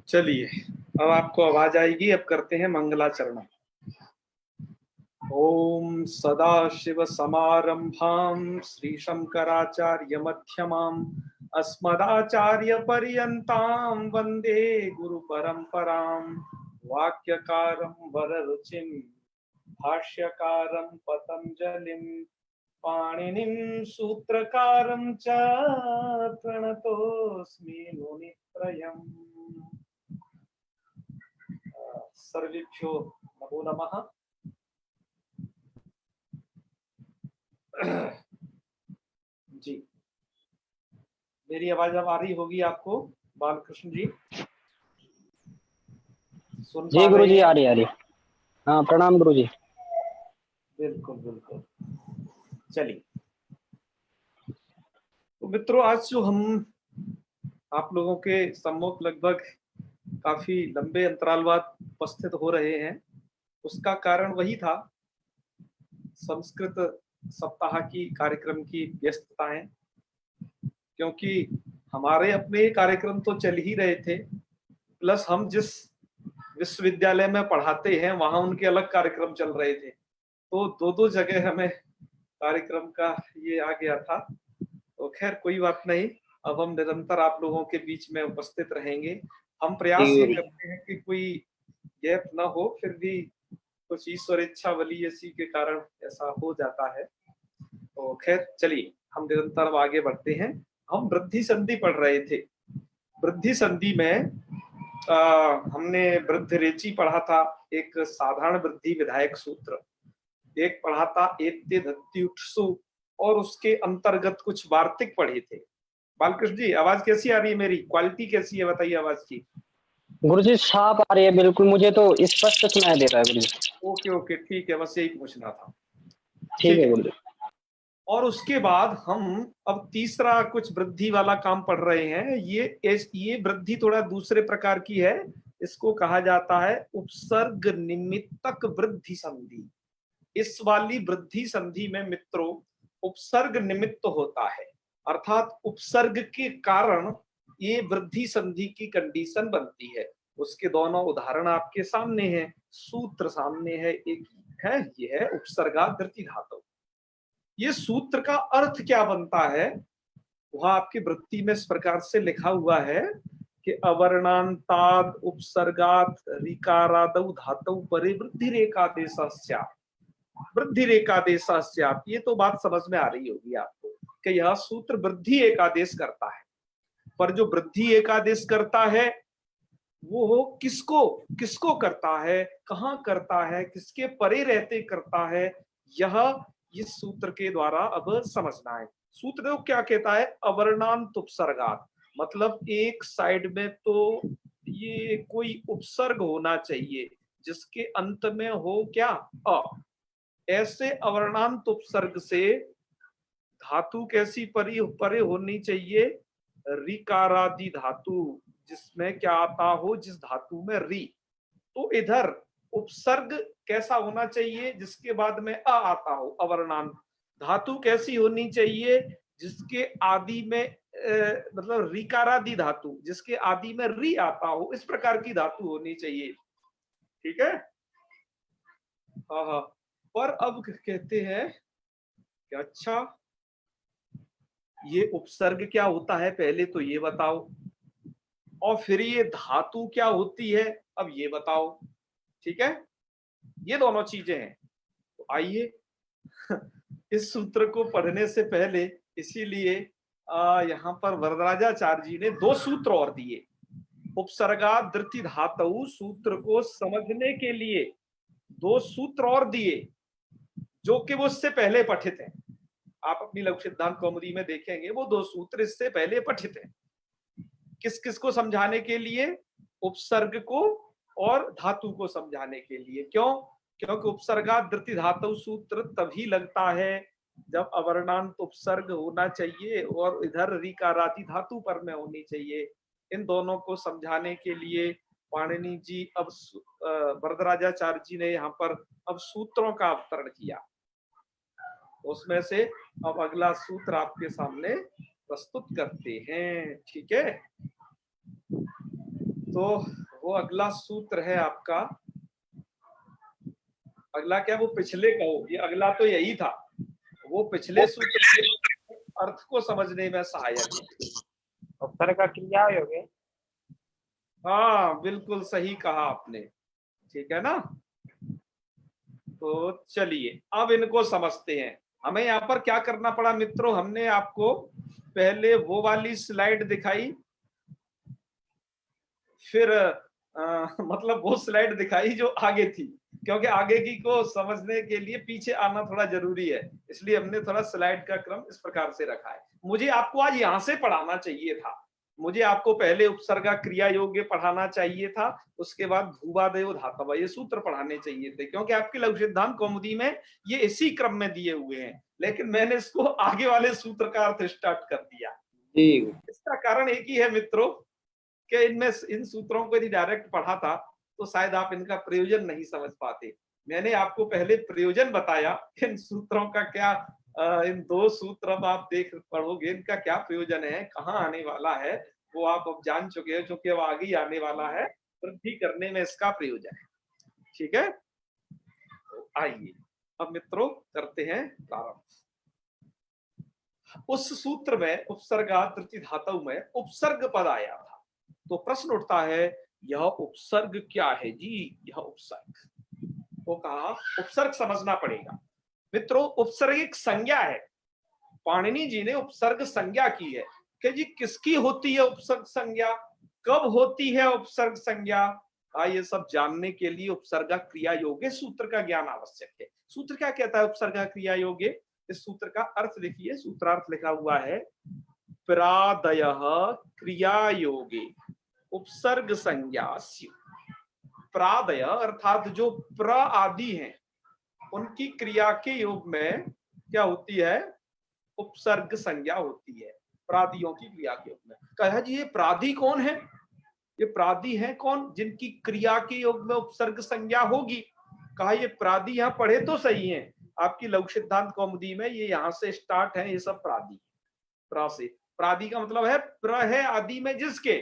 चलिए, अब आपको आवाज आएगी। अब करते हैं मंगलाचरण। ओम सदाशिव समारंभां श्री शंकराचार्य मध्यमाम् अस्मदाचार्य पर्यन्तां वंदे गुरु परंपरां। वाक्यकारं वररुचिं भाष्यकारं पतंजलिं पाणिनिं सूत्रकारं च प्रणतोऽस्मि मुनित्रयम्। सर्वेभ्यो नमो नमः। जी, मेरी आवाज अब आ रही होगी आपको बालकृष्ण जी? सुन जी पा गुरु रहे जी, हैं? आ रही। हाँ, प्रणाम गुरु जी। बिल्कुल बिल्कुल। चलिए, तो मित्रों, आज जो हम आप लोगों के सम्मुख लगभग काफी लंबे अंतराल बाद उपस्थित हो रहे हैं, उसका कारण वही था, संस्कृत सप्ताह की कार्यक्रम की व्यस्तताएं। क्योंकि हमारे अपने कार्यक्रम तो चल ही रहे थे, प्लस हम जिस विश्वविद्यालय में पढ़ाते हैं वहां उनके अलग कार्यक्रम चल रहे थे, तो दो दो जगह हमें कार्यक्रम का ये आ गया था। तो खैर कोई बात नहीं, अब हम निरंतर आप लोगों के बीच में उपस्थित रहेंगे। हम प्रयास ये करते हैं कि कोई गैप ना हो, फिर भी कुछ ईश्वर इच्छा बली इसी के कारण ऐसा हो जाता है। तो खैर चलिए, हम निरंतर अब आगे बढ़ते हैं। हम वृद्धि संधि पढ़ रहे थे। वृद्धि संधि में हमने वृद्धिरेचि पढ़ा था, एक साधारण वृद्धि विधायक सूत्र। एक पढ़ा था एत्य धत्युत्सु, और उसके अंतर्गत कुछ वार्तिक पढ़े थे। बालकृष्ण जी, आवाज कैसी आ रही है? मेरी क्वालिटी कैसी है बताइए आवाज की? गुरु जी साफ आ रही है, बिल्कुल मुझे तो स्पष्ट सुनाई दे रहा है गुरु जी। ओके ओके, ठीक है, बस यही पूछना था। ठीक ठीक है है। गुरु जी। और उसके बाद हम अब तीसरा कुछ वृद्धि वाला काम पढ़ रहे हैं। ये वृद्धि थोड़ा दूसरे प्रकार की है। इसको कहा जाता है उपसर्ग निमित्तक वृद्धि संधि। इस वाली वृद्धि संधि में मित्रों उपसर्ग निमित्त होता है, अर्थात उपसर्ग के कारण ये वृद्धि संधि की कंडीशन बनती है। उसके दोनों उदाहरण आपके सामने हैं, सूत्र सामने है। एक है, ये है उपसर्गा धृति धातु। ये सूत्र का अर्थ क्या बनता है वह आपकी वृत्ति में इस प्रकार से लिखा हुआ है कि अवर्णांताद उपसर्गात ऋकारादौ धातु परे वृद्धि रेखा देशस्या। वृद्धि रेखादेश, ये तो बात समझ में आ रही होगी आपको कि यह सूत्र वृद्धि एकादेश करता है। पर जो वृद्धि एकादेश करता है वो किसको किसको करता है, कहां करता है, किसके परे रहते करता है, यह इस सूत्र के द्वारा अब समझना है। सूत्र तो क्या कहता है? अवर्णांत उपसर्गात, मतलब एक साइड में तो ये कोई उपसर्ग होना चाहिए जिसके अंत में हो क्या? अ। ऐसे अवर्णांत उपसर्ग से धातु कैसी परे होनी चाहिए? ऋकारादि धातु, जिसमें क्या आता हो, जिस धातु में री। तो इधर उपसर्ग कैसा होना चाहिए? जिसके बाद में अ आता हो, अवर्णांत। धातु कैसी होनी चाहिए? जिसके आदि में मतलब ऋकारादि धातु, जिसके आदि में री आता हो, इस प्रकार की धातु होनी चाहिए। ठीक है? हाँ हाँ। पर अब कहते हैं कि अच्छा, ये उपसर्ग क्या होता है पहले तो ये बताओ, और फिर ये धातु क्या होती है अब ये बताओ। ठीक है, ये दोनों चीजें हैं। तो आइए इस सूत्र को पढ़ने से पहले, इसीलिए यहाँ पर वरदराजाचार्य जी ने दो सूत्र और दिए। उपसर्गा धृति धातु सूत्र को समझने के लिए दो सूत्र और दिए, जो कि वो इससे पहले पठित हैं। आप अपनी लघु सिद्धांत कौमुदी में देखेंगे वो दो सूत्र इससे पहले पठित हैं। किस किस को समझाने के लिए? उपसर्ग को और धातु को समझाने के लिए। क्यों? क्योंकि उपसर्गा धृति धातु सूत्र तभी लगता है जब अवर्णांत उपसर्ग होना चाहिए और इधर ऋकारादि धातु पर में होनी चाहिए। इन दोनों को समझाने के लिए पाणिनि जी अब वरदराजाचार्य जी ने यहाँ पर अब सूत्रों का अवतरण किया। उसमें से अब अगला सूत्र आपके सामने प्रस्तुत करते हैं। ठीक है, तो वो अगला सूत्र है आपका, अगला क्या, वो पिछले का हो, ये अगला तो यही था, वो पिछले सूत्र के अर्थ को समझने में सहायक है। उपसर्ग का क्रिया योग है। हाँ बिल्कुल सही कहा आपने, ठीक है ना। तो चलिए अब इनको समझते हैं। हमें यहाँ पर क्या करना पड़ा मित्रों, हमने आपको पहले वो वाली स्लाइड दिखाई, फिर मतलब वो स्लाइड दिखाई जो आगे थी, क्योंकि आगे की को समझने के लिए पीछे आना थोड़ा जरूरी है, इसलिए हमने थोड़ा स्लाइड का क्रम इस प्रकार से रखा है। मुझे आपको आज यहां से पढ़ाना चाहिए था, मुझे आपको पहले उपसर्गा क्रिया योग्य पढ़ाना चाहिए था, उसके बाद भूवादेव धातव ये सूत्र पढ़ाने चाहिए थे, क्योंकि आपके लघु सिद्धांत कौमुदी में ये इसी क्रम में दिए हुए हैं, लेकिन मैंने इसको आगे वाले सूत्र का अर्थ स्टार्ट कर दिया। इसका कारण एक ही है मित्रों कि इनमें इन सूत्रों को यदि डायरेक्ट पढ़ा था तो शायद आप इनका प्रयोजन नहीं समझ पाते। मैंने आपको पहले प्रयोजन बताया, इन सूत्रों का क्या, इन दो सूत्र अब आप देख पढ़ोगे इनका क्या प्रयोजन है, कहाँ आने वाला है, वो आप अब जान चुके हो, क्योंकि अब आगे ही आने वाला है, वृद्धि करने में इसका प्रयोजन है। ठीक है, तो आइए अब मित्रों करते हैं प्रारंभ। उस सूत्र में उपसर्गा तृतीय धातु में उपसर्ग पद आया था, तो प्रश्न उठता है यह उपसर्ग क्या है जी, यह उपसर्ग, वो कहा उपसर्ग समझना पड़ेगा। मित्रों उपसर्ग एक संज्ञा है, पाणिनि जी ने उपसर्ग संज्ञा की है कि जी किसकी होती है उपसर्ग संज्ञा, कब होती है उपसर्ग संज्ञा, ये सब जानने के लिए उपसर्गा क्रिया योग्य सूत्र का ज्ञान आवश्यक है। सूत्र क्या कहता है उपसर्गा क्रिया योग्य, इस सूत्र का अर्थ देखिए, सूत्रार्थ लिखा हुआ है प्रादयः क्रिया योगे उपसर्ग संज्ञा स्यु। प्रादय अर्थात जो प्र आदि हैं उनकी क्रिया के योग में क्या होती है, उपसर्ग संज्ञा होती है, प्रादियों की क्रिया के योग में। कहा जी ये प्रादि कौन है, ये प्रादि है कौन जिनकी क्रिया के योग में उपसर्ग संज्ञा होगी। कहा ये प्रादि यहाँ पढ़े तो सही है, आपकी लघु सिद्धांत कौमुदी में ये यहाँ से स्टार्ट है, ये सब प्रादि, प्रा से, प्रादि का मतलब है प्र है आदि में जिसके,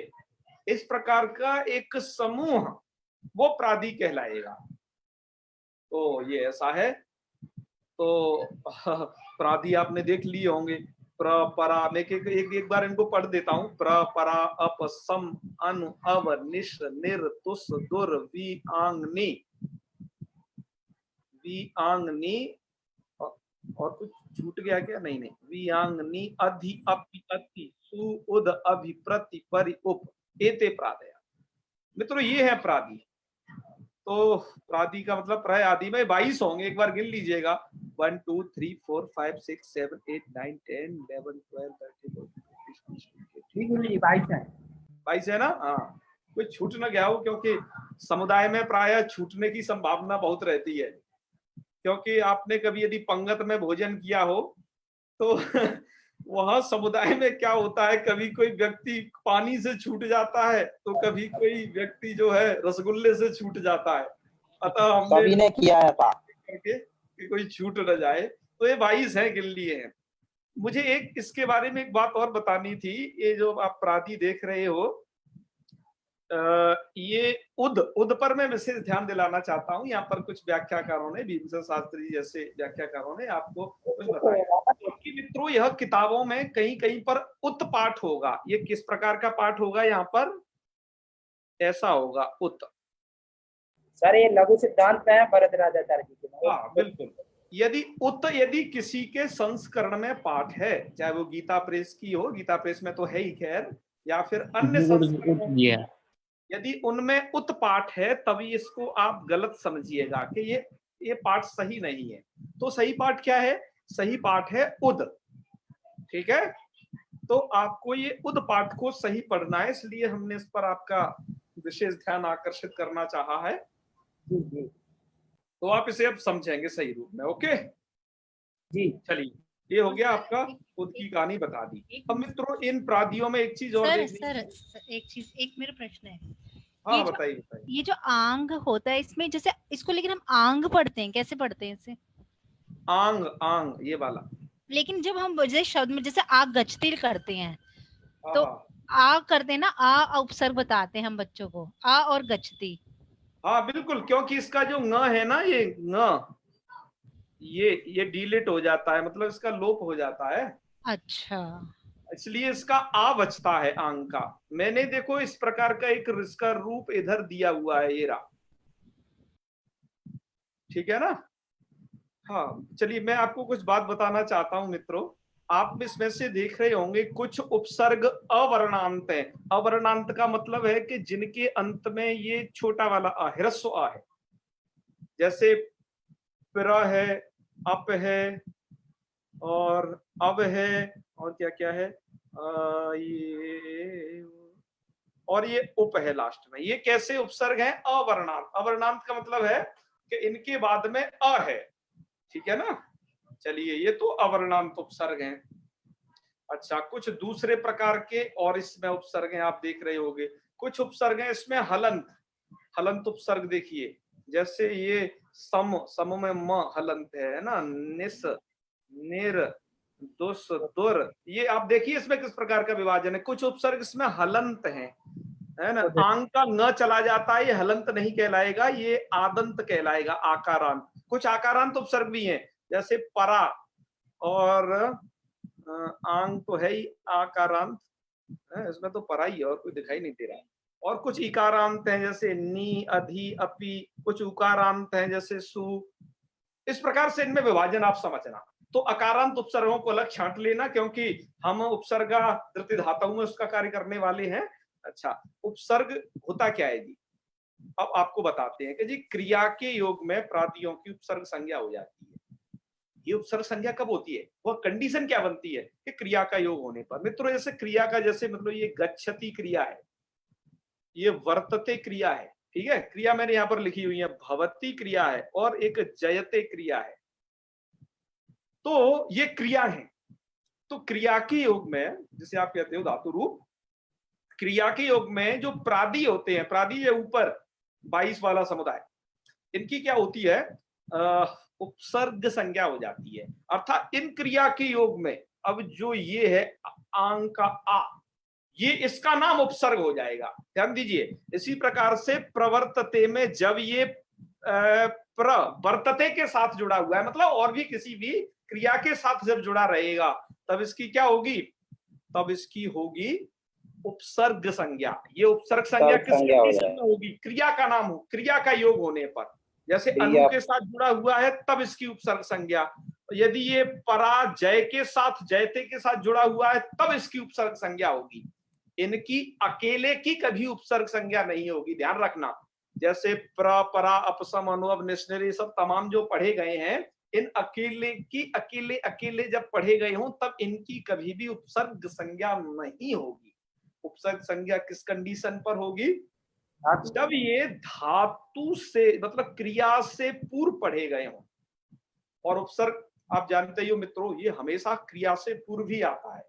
इस प्रकार का एक समूह वो प्रादि कहलाएगा। तो ये ऐसा है, तो प्रादि आपने देख लिए होंगे, प्र परा, मैं एक बार इनको पढ़ देता हूं, प्र परा अप सम अनु अव निश निर तुस दुर वी आंगनी, वी आंगनी और कुछ छूट गया क्या, नहीं नहीं, वी आंगनी अधि अपि अति सु उद अभि प्रति परि उप एते प्रादय। मित्रों ये है प्रादि। तो प्रादि का मतलब प्राय आदि में 22 होंगे, एक बार गिन लीजिएगा, 1 2 3 4 5 6 7 8 9 10 11 12 13 14 22 है ना। हाँ कोई छूट ना गया हो, क्योंकि समुदाय में प्राय छूटने की संभावना बहुत रहती है, क्योंकि आपने कभी यदि पंगत में भोजन किया हो तो वहां समुदाय में क्या होता है, कभी कोई व्यक्ति पानी से छूट जाता है तो कभी कोई व्यक्ति जो है रसगुल्ले से छूट जाता है, अतः हमने ने किया है करके कि कोई छूट न जाए, तो ये 22 है, गिन लिए हैं। मुझे एक इसके बारे में एक बात और बतानी थी, ये जो आप प्रादि देख रहे हो, ये उद पर मैं विशेष ध्यान दिलाना चाहता हूँ। यहाँ पर कुछ व्याख्याकारों ने, भीमसेन शास्त्री जैसे व्याख्याकारों ने आपको कुछ बताया कि मित्रों यह किताबों में कहीं कहीं पर उत पाठ होगा, ये किस प्रकार का पाठ होगा, यहाँ पर ऐसा होगा उत। सर ये लघु सिद्धांत में है वरदराजाचार्य जी के। हाँ बिल्कुल, यदि किसी के संस्करण में पाठ है, चाहे वो गीता प्रेस की हो, गीता प्रेस में तो है ही खैर, या फिर अन्य संस्करण, यदि उनमें उत पाठ है तभी इसको आप गलत समझिएगा कि ये पाठ सही नहीं है। तो सही पाठ क्या है, सही पाठ है उद, ठीक है। तो आपको ये उद पाठ को सही पढ़ना है, इसलिए हमने इस पर आपका विशेष ध्यान आकर्षित करना चाहा है। तो आप इसे अब समझेंगे सही रूप में, ओके जी। चलिए ये हो गया आपका खुद की कहानी बता दी। अब मित्रों इन प्रादियों में एक चीज और सर एक चीज, एक मेरा प्रश्न है। हाँ बताइए बताइए। ये जो आंग होता है इसमें, जैसे इसको लेकिन हम आंग पढ़ते हैं, कैसे पढ़ते हैं इसे? आंग, आंग ये वाला। लेकिन जब हम जैसे शब्द में जैसे आग गचतिल करते हैं तो आ करते हैं ना, आ उपसर्ग बताते हैं हम बच्चों को, आ और गच्छति। हाँ बिल्कुल, क्योंकि इसका जो ङ है ना, ये ङ, ये डिलीट हो जाता है, मतलब इसका लोप हो जाता है, अच्छा, इसलिए इसका आ बचता है आंग का। मैंने देखो इस प्रकार का एक इसका रूप इधर दिया हुआ है, ये रहा, ठीक है ना। हाँ चलिए, मैं आपको कुछ बात बताना चाहता हूं मित्रों। आप इसमें से देख रहे होंगे कुछ उपसर्ग अवर्णांत है। अवर्णांत का मतलब है कि जिनके अंत में ये छोटा वाला आ, ह्रस्व आ है, जैसे प्र है, अप है, और अब है, और क्या क्या है, ये, और ये उप है लास्ट में। ये कैसे उपसर्ग हैं? अवर्णांत। अवर्णांत का मतलब है कि इनके बाद में अ है, ठीक है ना। चलिए, ये तो अवर्णांत उपसर्ग हैं। अच्छा, कुछ दूसरे प्रकार के और इसमें उपसर्ग हैं, आप देख रहे होंगे कुछ उपसर्ग हैं इसमें हलंत। हलंत उपसर्ग देखिए, जैसे ये सम, सम में म हलंत है ना, निस, निर, दुस, दुर, ये आप देखिए इसमें किस प्रकार का विभाजन है। कुछ उपसर्ग इसमें हलंत हैं, है ना। आंग का न चला जाता है, ये हलंत नहीं कहलाएगा, ये आदंत कहलाएगा, आकारांत। कुछ आकारांत उपसर्ग भी हैं, जैसे परा, और आंग तो है ही आकारांत है, इसमें तो परा ही है और कोई दिखाई नहीं दे रहा है। और कुछ इकारांत हैं, जैसे नी, अधि, अपि। कुछ उकारांत हैं, जैसे सु। इस प्रकार से इनमें विभाजन आप समझना। तो अकारांत उपसर्गों को अलग छांट लेना, क्योंकि हम उपसर्गा धृति धातुओं में उसका कार्य करने वाले हैं। अच्छा, उपसर्ग होता क्या है जी, अब आपको बताते हैं कि जी क्रिया के योग में प्रातियों की उपसर्ग संज्ञा हो जाती है। ये उपसर्ग संज्ञा कब होती है, वह कंडीशन क्या बनती है कि क्रिया का योग होने पर। मित्रों, जैसे क्रिया का, जैसे मतलब ये गच्छति क्रिया है, ये वर्तते क्रिया है, ठीक है। क्रिया मैंने यहां पर लिखी हुई है, भवती क्रिया है, और एक जयते क्रिया है। तो ये क्रिया है। तो क्रिया के योग में, जिसे आप कहते हो धातु रूप, क्रिया के योग में जो प्रादि होते हैं, प्रादि ये ऊपर 22 वाला समुदाय, इनकी क्या होती है, उपसर्ग संज्ञा हो जाती है। अर्थात इन क्रिया के योग में अब जो ये है आंग का आ, ये इसका नाम उपसर्ग हो जाएगा। ध्यान दीजिए, इसी प्रकार से प्रवर्तते में जब ये प्रवर्तते के साथ जुड़ा हुआ है, मतलब और भी किसी भी क्रिया के साथ जब जुड़ा रहेगा, तब इसकी क्या होगी, तब इसकी होगी उपसर्ग संज्ञा। ये उपसर्ग संज्ञा किस संज्ञा हो कंडीशन जाए, में होगी, क्रिया का नाम हो, क्रिया का योग होने पर। जैसे अनु क्रिया के साथ जुड़ा हुआ है तब इसकी उपसर्ग संज्ञा। यदि ये पराजय के साथ, जयते के साथ जुड़ा हुआ है, तब इसकी उपसर्ग संज्ञा होगी। इनकी अकेले की कभी उपसर्ग संज्ञा नहीं होगी, ध्यान रखना। जैसे प्र, परा, अपसम, अनुभव, निश्चय, सब तमाम जो पढ़े गए हैं, इन अकेले की अकेले अकेले जब पढ़े गए हों, तब इनकी कभी भी उपसर्ग संज्ञा नहीं होगी। उपसर्ग संज्ञा किस कंडीशन पर होगी, जब ये धातु से, मतलब क्रिया से पूर्व पढ़े गए हों। और उपसर्ग आप जानते ही हो मित्रों, ये हमेशा क्रिया से पूर्व ही आता है।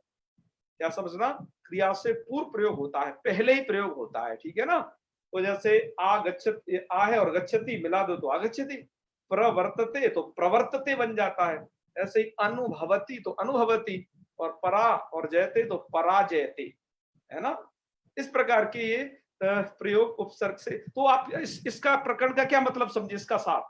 क्या समझना, क्रिया से पूर्व प्रयोग होता है, पहले ही प्रयोग होता है, ठीक है ना। तो जैसे आ गच्छति, आ है और गच्छति मिला दो तो आगच्छति, प्रवर्तते तो प्रवर्तते बन जाता है। ऐसे ही अनुभवती तो अनुभवती, और परा और जयते तो पराजयते, है ना। इस प्रकार के ये प्रयोग उपसर्ग से। तो आप इसका प्रकरण का क्या मतलब समझे, इसका सार,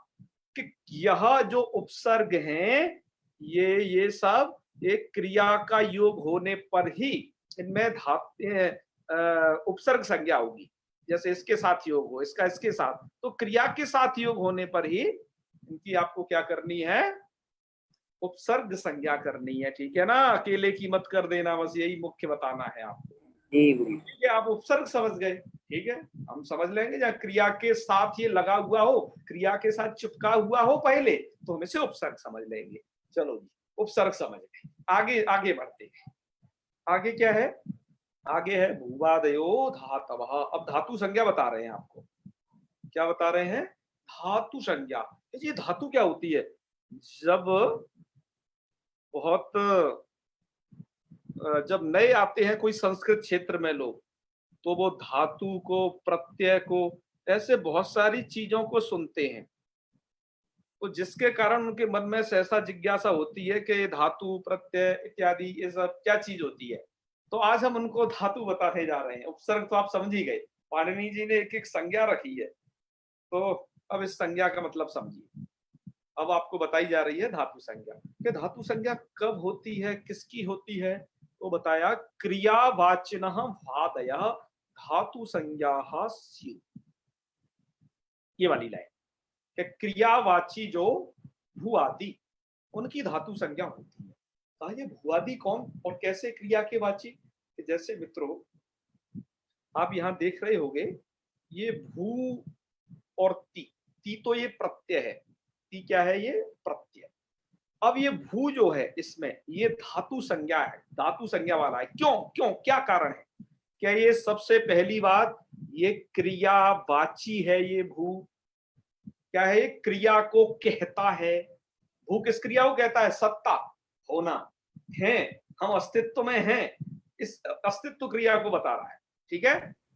कि यह जो उपसर्ग हैं, ये सब एक क्रिया का योग होने पर ही इनमें उपसर्ग संज्ञा होगी। जैसे इसके साथ योग हो, इसका इसके साथ, तो क्रिया के साथ योग होने पर ही इनकी आपको क्या करनी है, उपसर्ग संज्ञा करनी है, ठीक है ना। अकेले की मत कर देना, बस यही मुख्य बताना है आपको। जी गुरु, ठीक है, आप उपसर्ग समझ गए, ठीक है। हम समझ लेंगे जब क्रिया के साथ ये लगा हुआ हो, क्रिया के साथ चिपका हुआ हो पहले, तो हम इसे उपसर्ग समझ लेंगे। चलो जी, उपसर्ग समझ गए, आगे आगे बढ़ते हैं। आगे क्या है, आगे है भूवादयो धातवः। अब धातु संज्ञा बता रहे हैं आपको। क्या बता रहे हैं, धातु संज्ञा। ये धातु क्या होती है, जब बहुत जब नए आते हैं कोई संस्कृत क्षेत्र में लोग, तो वो धातु को, प्रत्यय को, ऐसे बहुत सारी चीजों को सुनते हैं, तो जिसके कारण उनके मन में सहसा जिज्ञासा होती है कि धातु, प्रत्यय इत्यादि ये सब क्या चीज होती है। तो आज हम उनको धातु बताने जा रहे हैं। उपसर्ग तो आप समझ ही गए, पाणिनि जी ने एक एक संज्ञा रखी है, तो अब इस संज्ञा का मतलब समझिए। अब आपको बताई जा रही है धातु संज्ञा कि धातु संज्ञा कब होती है, किसकी होती है। तो बताया क्रियावाचिनः भादयः धातु संज्ञाः स्युः। ये वाली लाइन कि क्रियावाची जो भूआदि उनकी धातु संज्ञा होती है। कहा ये भूआदि कौन और कैसे क्रिया के वाची। जैसे मित्रों आप यहां देख रहे होंगे, ये भू और ती तो ये प्रत्यय है, ती क्या है, ये प्रत्यय। अब ये भू जो है इसमें ये धातु संज्ञा है, धातु संज्ञा वाला है। क्यों क्यों क्या कारण है। क्या ये सबसे पहली बात ये क्रियावाची है। ये भू क्या है, क्रिया को कहता है। भू किस क्रिया को कहता है, सत्ता होना है, हम अस्तित्व में हैं, इस अस्तित्व क्रिया को बता रहा है। ठीक है,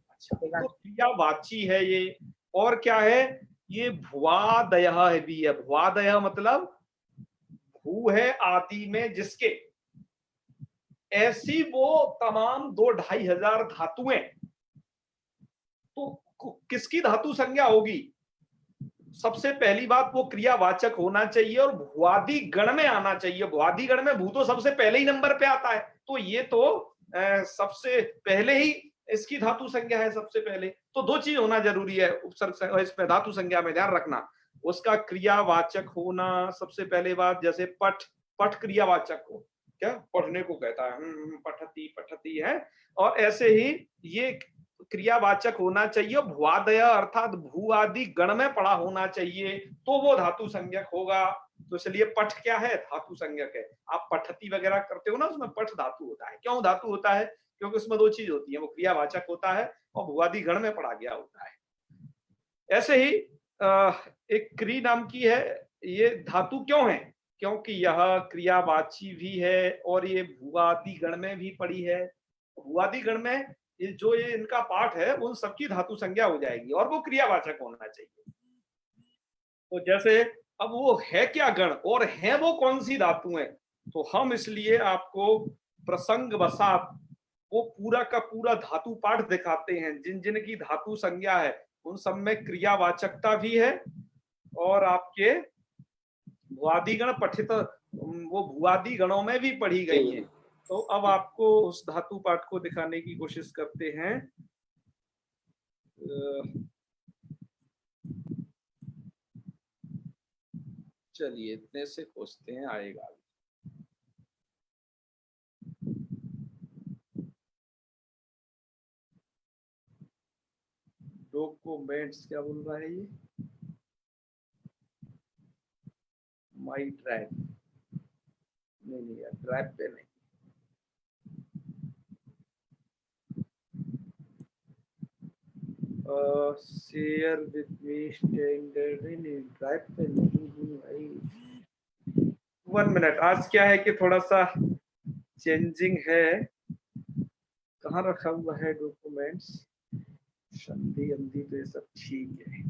अच्छा तो क्रियावाची है ये। और क्या है, ये भुवादयः भी है। भुवादयः मतलब भू है आदि में जिसके, ऐसी वो तमाम 2-2.5 हजार धातुएं, तो किसकी धातु संज्ञा होगी। सबसे पहली बात वो क्रियावाचक होना चाहिए और भुआदि गण में आना चाहिए। भुआदि गण में भू तो सबसे पहले ही नंबर पे आता है, तो ये तो सबसे पहले ही इसकी धातु संज्ञा है सबसे पहले। तो दो चीज होना जरूरी है उपसर्ग इसमें धातु संज्ञा में, ध्यान रखना। उसका क्रियावाचक होना सबसे पहले बात, जैसे पठ, पठ क्रियावाचक हो, क्या पढ़ने को कहता है, पठती पठती है। और ऐसे ही ये क्रियावाचक होना चाहिए, भुआदय अर्थात भू आदि गण में पड़ा होना चाहिए, तो वो धातु संज्ञक होगा। तो इसलिए पठ क्या है, धातु संज्ञक है। आप पठती वगैरह करते हो ना, उसमें पठ धातु होता है। क्यों धातु होता है, क्योंकि उसमें दो चीज होती है, वो क्रियावाचक होता है और भुआदि गण में पड़ा गया होता है। ऐसे ही एक क्री नाम की है, ये धातु क्यों है, क्योंकि यह क्रियावाची भी है और ये भुआदि गण में भी पड़ी है। भुआदि गण में ये जो ये इनका पाठ है उन सबकी धातु संज्ञा हो जाएगी और वो क्रियावाचक होना चाहिए। तो जैसे अब वो है क्या गण और है वो कौन सी धातु है, तो हम इसलिए आपको प्रसंग वसात वो पूरा का पूरा धातु पाठ दिखाते हैं। जिन जिन की धातु संज्ञा है उन सब में क्रियावाचकता भी है और आपके भुआदि गण पठित वो भुआदि गणों में भी पढ़ी गई है। तो अब आपको उस धातु पाठ को दिखाने की कोशिश करते हैं। चलिए इतने से खोजते हैं, आएगा। डॉक्यूमेंट्स क्या बोल रहा है ये, माई ड्राइव नहीं यार, ड्राइव पे नहीं, share with me standard drive पे नहीं हूँ भाई। 1 मिनट, आज क्या है कि थोड़ा सा चेंजिंग है। कहाँ रखा हुआ है डॉक्यूमेंट्स, संधि अंधी तो ये सब ठीक है।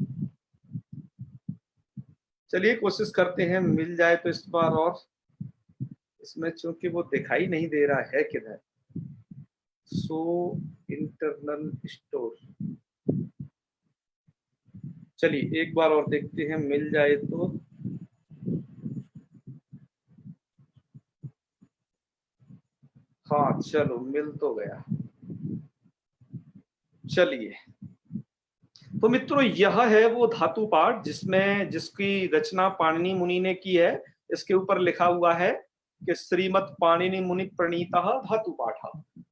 चलिए कोशिश करते हैं मिल जाए तो इस बार। और इसमें चूंकि वो दिखाई नहीं दे रहा है किधर, सो इंटरनल स्टोर। चलिए एक बार और देखते हैं मिल जाए तो। हाँ चलो मिल तो गया। चलिए तो मित्रों यह है वो धातु पाठ जिसमें जिसकी रचना पाणिनि मुनि ने की है। इसके ऊपर लिखा हुआ है कि श्रीमद् पाणिनि मुनि प्रणीतः धातु पाठ।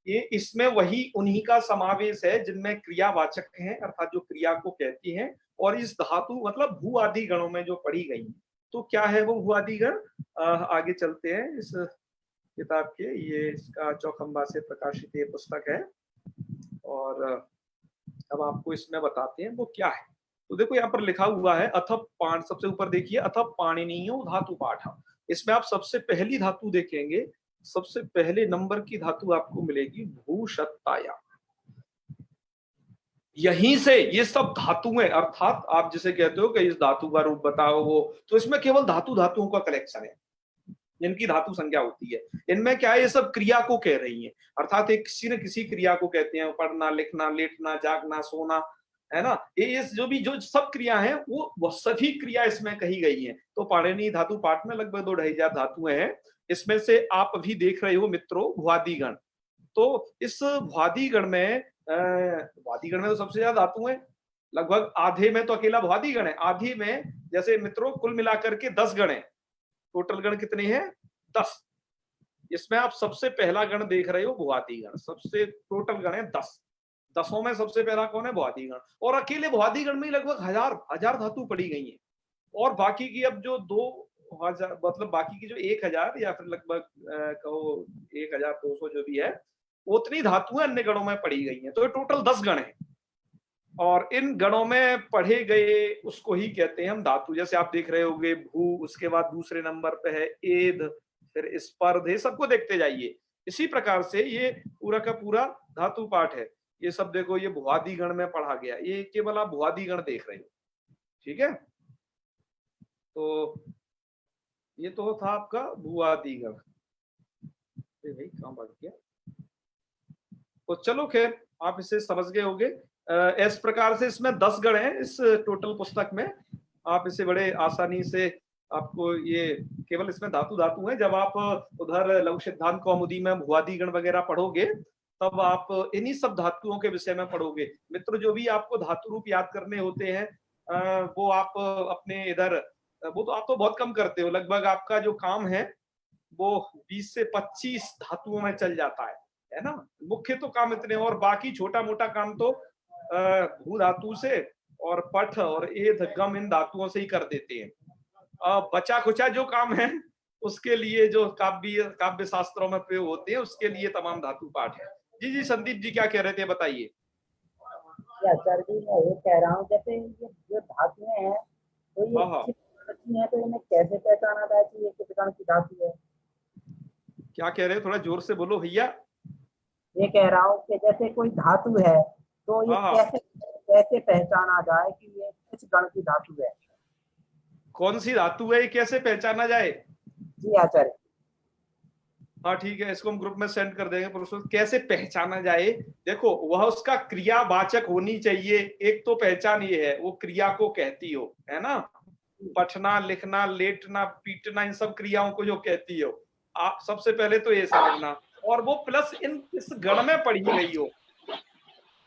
ये इसमें वही उन्हीं का समावेश है जिनमें क्रियावाचक हैं, अर्थात जो क्रिया को कहती हैं। और इस धातु मतलब भू आदि गणों में जो पढ़ी गई। तो क्या है वो भू आदि गण, आगे चलते हैं इस किताब के। ये इसका चौखंबा से प्रकाशित ये पुस्तक है और अब आपको इसमें बताते हैं वो क्या है। तो देखो यहाँ पर लिखा हुआ है अथ पाण, सबसे ऊपर देखिए अथ पाणिनीयो धातु पाठ। इसमें आप सबसे पहली धातु देखेंगे, सबसे पहले नंबर की धातु आपको मिलेगी भूषत्ताया। यहीं से ये सब धातुएं, अर्थात आप जिसे कहते हो कि इस धातु का रूप बताओ वो, तो इसमें केवल धातु धातुओं का कलेक्शन है। जिनकी धातु संज्ञा होती है। इनमें क्या है, ये सब क्रिया को कह रही है, अर्थात एक किसी न किसी क्रिया को कहते हैं। पढ़ना, लिखना, लेटना, जागना, सोना, है ना, ये जो सब क्रिया है वो सभी क्रिया इसमें कही गई है। तो पाणिनि धातु पाठ में लगभग 2-2,500 धातुएं हैं। इसमें से आप अभी देख रहे हो मित्रों भुआदिगण। तो इस भुआदिगण में तो सबसे ज्यादा धातु है, लगभग आधे में तो अकेला भुआदिगण है, आधे में जैसे मित्रों कुल मिलाकर के 10 गण है। टोटल गण कितने हैं? 10। इसमें आप सबसे पहला गण देख रहे हो भुआदिगण, सबसे टोटल गण है 10। 10 में सबसे पहला कौन है? भुआदिगण। और अकेले भुआदिगण में लगभग हजार धातु पड़ी गई है। और बाकी की अब जो 2000 मतलब बाकी की जो 1000 या फिर लगभग कहो 1200 जो भी है, उतनी धातुएं अन्य गणों में पड़ी गई हैं। तो टोटल 10 गण है और इन गणों में पढ़े गए उसको ही कहते हैं हम धातु। जैसे आप देख रहे होंगे भू, उसके बाद दूसरे नंबर पे है एध, फिर स्पर्ध, सबको देखते जाइए। इसी प्रकार से ये पूरा का पूरा धातु पाठ है। ये सब देखो, ये भुआदि गण में पढ़ा गया, ये केवल आप भुआदि गण देख रहे हो, ठीक है। तो ये तो था आपका भुआदि गण। भाई कहां भाग गया? तो चलो खैर, आप इसे समझ गए होंगे। इस प्रकार से इसमें 10 गण हैं इस टोटल पुस्तक में। आप इसे बड़े आसानी से, आपको ये केवल इसमें धातु है। जब आप उधर लघु सिद्धांत कौमुदी में भुआदि गण वगैरह पढ़ोगे, तब आप इन्हीं सब धातुओं के विषय में पढ़ोगे। मित्र, जो भी आपको धातु रूप याद करने होते हैं वो आप अपने इधर, वो तो आप तो बहुत कम करते हो। लगभग आपका जो काम है वो 20 से 25 धातुओं में चल जाता है ना। मुख्य तो काम इतने, और बाकी छोटा मोटा काम तो भू धातु से और पठ और एध गम इन धातुओं से ही कर देते हैं। बचा खुचा जो काम है उसके लिए जो काव्य शास्त्रों में प्रयोग होते हैं, उसके लिए तमाम धातु पाठ है। जी जी, संदीप जी क्या कह रहे थे, बताइए। सर जी, मैं ये कह रहा हूँ, जैसे ये जो धातुएं हैं तो ये किस है, तो इन्हें कैसे पहचाना जाए कि ये किस गण की धातु है? क्या कह रहे हो, थोड़ा जोर से बोलो भैया। ये कह रहा हूँ कि जैसे कोई धातु है तो ये कैसे पहचाना जाए कि ये किस गण की धातु है? कौन सी धातु है, ये कैसे पहचाना जाए? जी आचार्य। हाँ ठीक है, इसको हम ग्रुप में सेंड कर देंगे। प्रोफेसर कैसे पहचाना जाए? देखो, वह उसका क्रियावाचक होनी चाहिए। एक तो पहचान ये है, वो क्रिया को कहती हो, है ना। पठना, लिखना, लेटना, पीटना, इन सब क्रियाओं को जो कहती हो, आप सबसे पहले तो ये समझना। और वो प्लस इस गण में पढ़ी गई हो।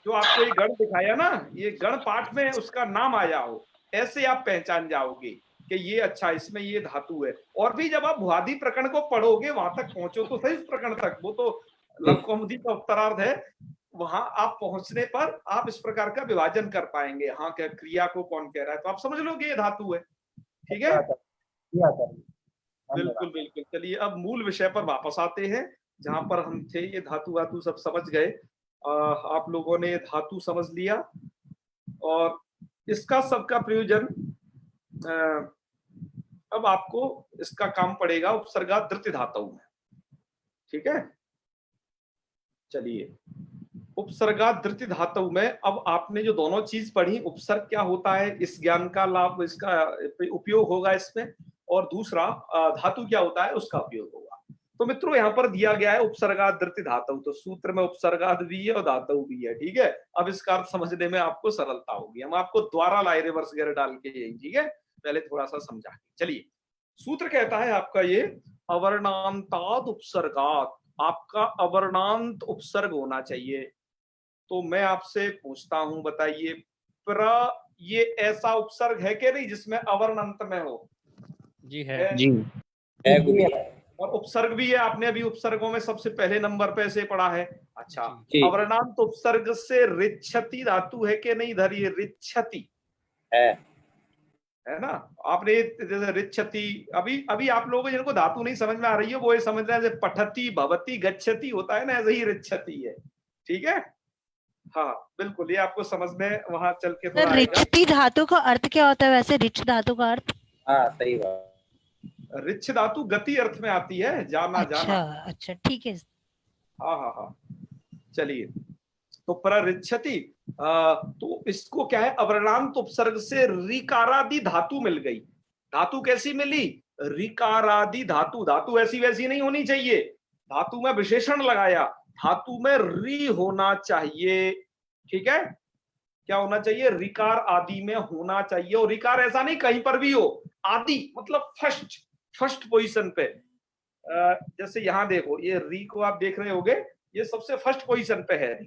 जो आपको ये गण दिखाया ना, ये गण पाठ में उसका नाम आया हो, ऐसे आप पहचान जाओगे कि ये अच्छा, इसमें ये धातु है। और भी जब आप भुआदि प्रकरण को पढ़ोगे, वहां तक पहुंचो तो सही, प्रकरण तक, वो तो लघु कौमुदी का उत्तरार्ध है। वहां आप पहुंचने पर आप इस प्रकार का विभाजन कर पाएंगे। हाँ, क्या क्रिया को कौन कह रहा है, तो आप समझ लोगे ये धातु है। ठीक है, बिल्कुल बिल्कुल। चलिए अब मूल विषय पर वापस आते हैं, जहां पर हम थे। ये धातु सब समझ गए, आप लोगों ने धातु समझ लिया, और इसका सबका प्रयोजन अब आपको इसका काम पड़ेगा उपसर्गात द्वितीय धातु में। ठीक है, चलिए उपसर्गात द्वितीय धातु में अब आपने जो दोनों चीज पढ़ी, उपसर्ग क्या होता है, इस ज्ञान का लाभ, इसका उपयोग होगा इसमें, और दूसरा धातु क्या होता है, उसका उपयोग होगा। तो मित्रों, यहाँ पर दिया गया है उपसर्गात द्वितीय धातु। तो सूत्र में उपसर्गात भी है और धातु भी है। ठीक है, अब इसका अर्थ समझने में आपको सरलता होगी। हम आपको द्वारा लाए रिवर्स गेयर डाल के यही, ठीक है, पहले थोड़ा सा समझा के। चलिए, सूत्र कहता है आपका ये अवर्णांताद उपसर्गात, आपका अवर्णांत उपसर्ग होना चाहिए। तो मैं आपसे पूछता हूं, बताइए, ये ऐसा उपसर्ग है कि नहीं जिसमें अवर्ण अंत में हो? जी है, जी है। और उपसर्ग भी है। आपने अभी उपसर्गों में सबसे पहले नंबर पे से पढ़ा है। अच्छा, अवर्णांत उपसर्ग से रिच्छति धातु है कि नहीं? इधर ये रिच्छति है ना। आपने जैसे रिच्छति, अभी आप लोगों जिनको धातु नहीं समझ में आ रही है, वो ये समझ रहे हैं जैसे पठति, भवति, गच्छति होता है ना, ऐसे ही रिच्छति है। ठीक है, हाँ बिल्कुल, ये आपको समझ में वहां चल के थोड़ा रिच्छति धातु का अर्थ क्या होता है वैसे? रिच्छ धातु का अर्थ? हाँ सही बात। रिच्छ धातु गति अर्थ में आती है, जाना। अच्छा ठीक है। हाँ, चलिए, तो प्ररिच्छति, तो इसको क्या है, अवर्णांत उपसर्ग से रिकारादि धातु मिल गई। धातु कैसी मिली? ऋकारादि धातु, धातु ऐसी वैसी नहीं होनी चाहिए, धातु में विशेषण लगाया, धातु में री होना चाहिए, ठीक है। क्या होना चाहिए? ऋकार आदि में होना चाहिए, और ऋकार ऐसा नहीं कहीं पर भी हो, आदि मतलब फर्स्ट पोजीशन पे। जैसे यहां देखो, ये री को आप देख रहे होगे, ये सबसे फर्स्ट पोजीशन पे है री।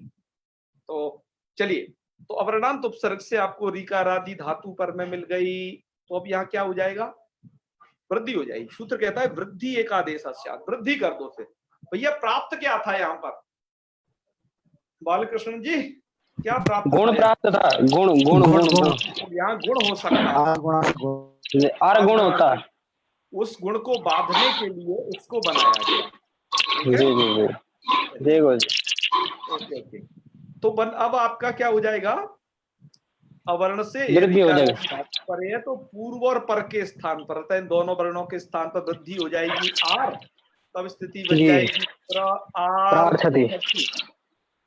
तो चलिए, तो अवर्णांत उपसर्ग से आपको ऋकार आदि धातु पर में मिल गई, तो अब यहाँ क्या हो जाएगा? वृद्धि हो जाएगी। सूत्र कहता है वृद्धि एक आदेश, वृद्धि कर दो। फिर भैया प्राप्त क्या था यहाँ पर बालकृष्ण जी? क्या प्राप्त? गुण प्राप्त था, गुण गुण गुण गुण। यहाँ गुण हो सकता है, आर गुण होता है, उस गुण को बांधने के लिए इसको बनाया गया। जी जी जी देखो जी। ओके ओके, तो अब आपका क्या हो जाएगा? अवर्ण से वृद्धि हो जाएगी, पर है तो पूर्व और पर के स्थान पर, अतः इन दोनों वर्णों के स्थान पर वृद्धि हो जाएगी आर, तब स्थिति बन जी। जाएगी प्रार्थति।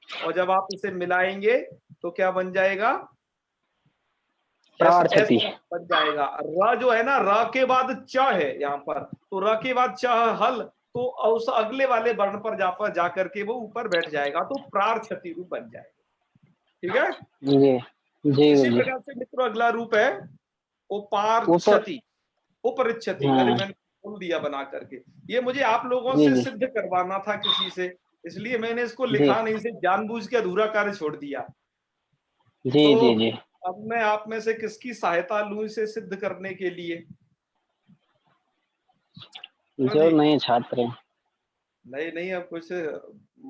और जब आप इसे मिलाएंगे तो क्या बन जाएगा? प्रार्थति बन जाएगा। र जो है ना, र के बाद च है यहाँ पर, तो र के बाद च हल, तो उस अगले वाले वर्ण पर जाकर के वो ऊपर बैठ जाएगा, तो प्रार्थति रूप बन जाएगा, ठीक है जी जी इसी जी। प्रकार से मित्रों अगला रूप है उपार्क्षति, उपरिच्छति। अरे मैंने बोल दिया बना करके, ये मुझे आप लोगों से सिद्ध करवाना था किसी से, इसलिए मैंने इसको लिखा नहीं, से जानबूझ के अधूरा कार्य छोड़ दिया। जी तो जी जी। अब मैं आप में से किसकी सहायता लूं इसे सिद्ध करने के लिए? जो नए छात्र हैं। नहीं, अब कुछ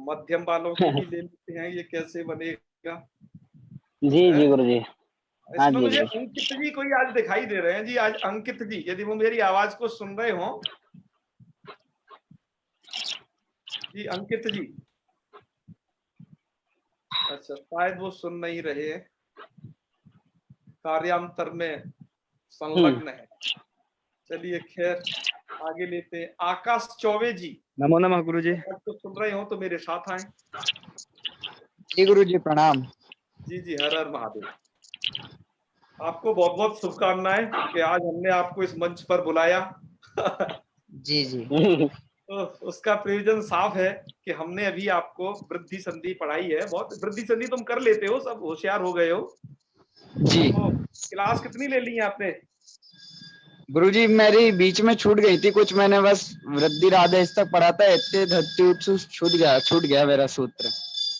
मध्यम वालों के भी ले लेते हैं, ये कैसे बनेगा? जी जी गुरु जी। इसमें मुझे अंकित जी कोई आज दिखाई दे रहे हैं जी, आज अंकित जी, यदि वो मेरी आवाज को सुन रहे हो जी, अंकित जी। अच्छा, शायद वो सुन नहीं रहे हैं, कार्यांतर में संलग्न है। चलिए खैर आगे लेते हैं। आकाश चौबे जी, नमो नमः गुरु जी। तो सुन रहे हो तो मेरे साथ आए। जी गुरु जी प्रणाम। जी जी, हर हर महादेव। आपको बहुत बहुत शुभकामनाएं कि आज हमने आपको इस मंच पर बुलाया। जी जी। तो उसका प्रयोजन साफ है कि हमने अभी आपको वृद्धि संधि पढ़ाई है। बहुत वृद्धि संधि तुम कर लेते हो, सब होशियार हो गए हो जी। तो क्लास कितनी ले ली है आपने? गुरुजी मेरी बीच में छूट गई थी कुछ, मैंने बस वृद्धि आदेश तक पढ़ा था, इतने धरती छूट गया मेरा सूत्र।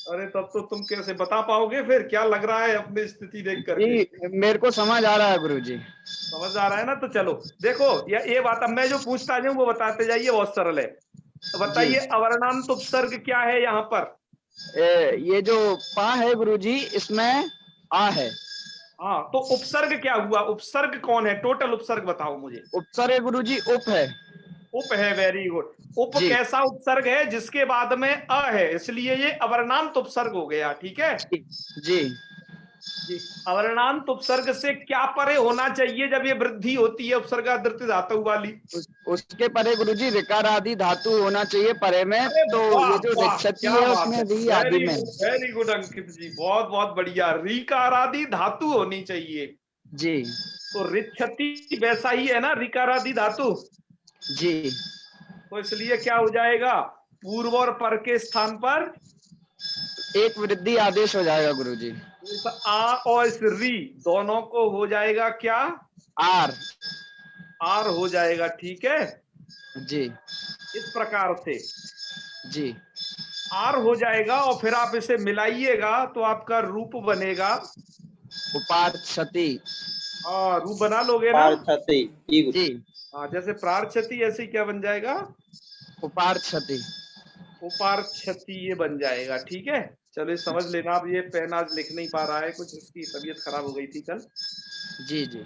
अरे तब तो तुम कैसे बता पाओगे फिर? क्या लग रहा है अपनी स्थिति देख करके? मेरे को समझ आ रहा है गुरुजी। समझ आ रहा है ना? तो चलो देखो, ये बात अब मैं जो पूछता जाऊं वो बताते जाइए, बहुत सरल है। तो बताइए अवर्णांत उपसर्ग क्या है यहाँ पर? ये जो पा है गुरुजी, इसमें आ है। हाँ, तो उपसर्ग क्या हुआ? उपसर्ग कौन है? टोटल उपसर्ग बताओ मुझे। उपसर्ग गुरुजी उप है। उप है, वेरी गुड। उप कैसा उपसर्ग है? जिसके बाद में अ है, इसलिए ये अवर्णांत उपसर्ग हो गया, ठीक है जी जी। अवर्णांत उपसर्ग से क्या परे होना चाहिए जब ये वृद्धि होती है उपसर्गादृत धातु वाली? उसके परे गुरुजी ऋकार आदि धातु होना चाहिए परे में। तो ये जो रिक्षति है उसमें री आदि में। वेरी गुड अंकित जी, बहुत बहुत बढ़िया। ऋकार आदि धातु होनी चाहिए जी। तो रिक्षति वैसा ही है ना, ऋकार आदि धातु जी। तो इसलिए क्या हो जाएगा? पूर्व और पर के स्थान पर एक वृद्धि आदेश हो जाएगा गुरुजी। आ और इस री दोनों को हो जाएगा क्या? आर। आर हो जाएगा, ठीक है जी। इस प्रकार से जी। आर हो जाएगा, और फिर आप इसे मिलाइएगा तो आपका रूप बनेगा उपार्क्षति। रूप बना लोगे ना? जी। हाँ, जैसे प्रार्क्षति ऐसे क्या बन जाएगा? उपार्क्षति। उपार्क्षति ये बन जाएगा, ठीक है। चलो समझ लेना। अब ये पेन आज लिख नहीं पा रहा है, कुछ इसकी तबीयत खराब हो गई थी कल। जी जी।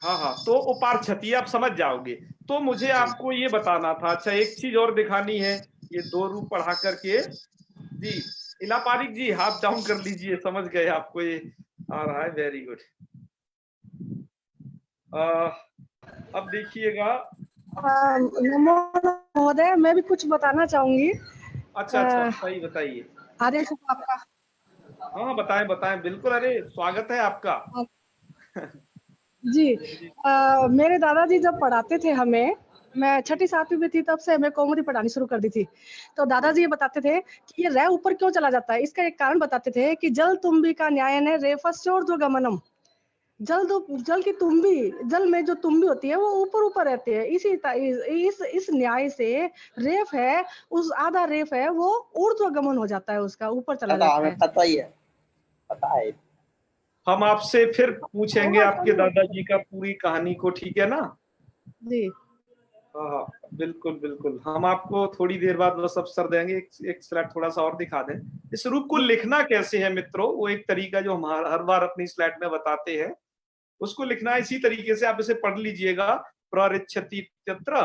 हाँ, तो उपार्क्षति आप समझ जाओगे। तो मुझे आपको ये बताना था। अच्छा, एक चीज और दिखानी है, ये दो रूप पढ़ा करके जी। इला पारिक जी हाथ डाउन कर लीजिए, समझ गए आपको ये आ रहा है, वेरी गुड। अब देखिएगा। महोदय, मैं भी कुछ बताना चाहूंगी। अच्छा, सही बताइए। आदेश आपका। हाँ बताएं, बिल्कुल। अरे स्वागत है आपका। जी मेरे दादाजी जब पढ़ाते थे हमें, मैं छठी सातवीं में थी तब से हमें कॉमेडी पढ़ानी शुरू कर दी थी। तो दादाजी ये बताते थे कि ये रे ऊपर क्यों चला जाता है, इसका एक कारण बताते थे कि जल तुम्बी का न्याय ने रेफस्योर्ध्वगमनम। जल की तुम्बी, जल में जो तुम्बी होती है वो ऊपर ऊपर रहती है। इस न्याय से रेफ है, उस आधा रेफ है वो ऊर्ध्वगमन हो जाता है, उसका ऊपर चला जाता है। हमें पता ही है, पता है। हम आपसे फिर पूछेंगे आपके दादाजी का पूरी कहानी को, ठीक है ना? जी हाँ, बिल्कुल बिल्कुल। हम आपको थोड़ी देर बाद बस अवसर देंगे, एक स्लाइड थोड़ा सा और दिखा दें। इस रूप को लिखना कैसे है मित्रों, वो एक तरीका जो हम हर बार अपनी स्लाइड में बताते हैं, उसको लिखना इसी तरीके से। आप इसे पढ़ लीजिएगा। प्ररिच्छति इत्यत्र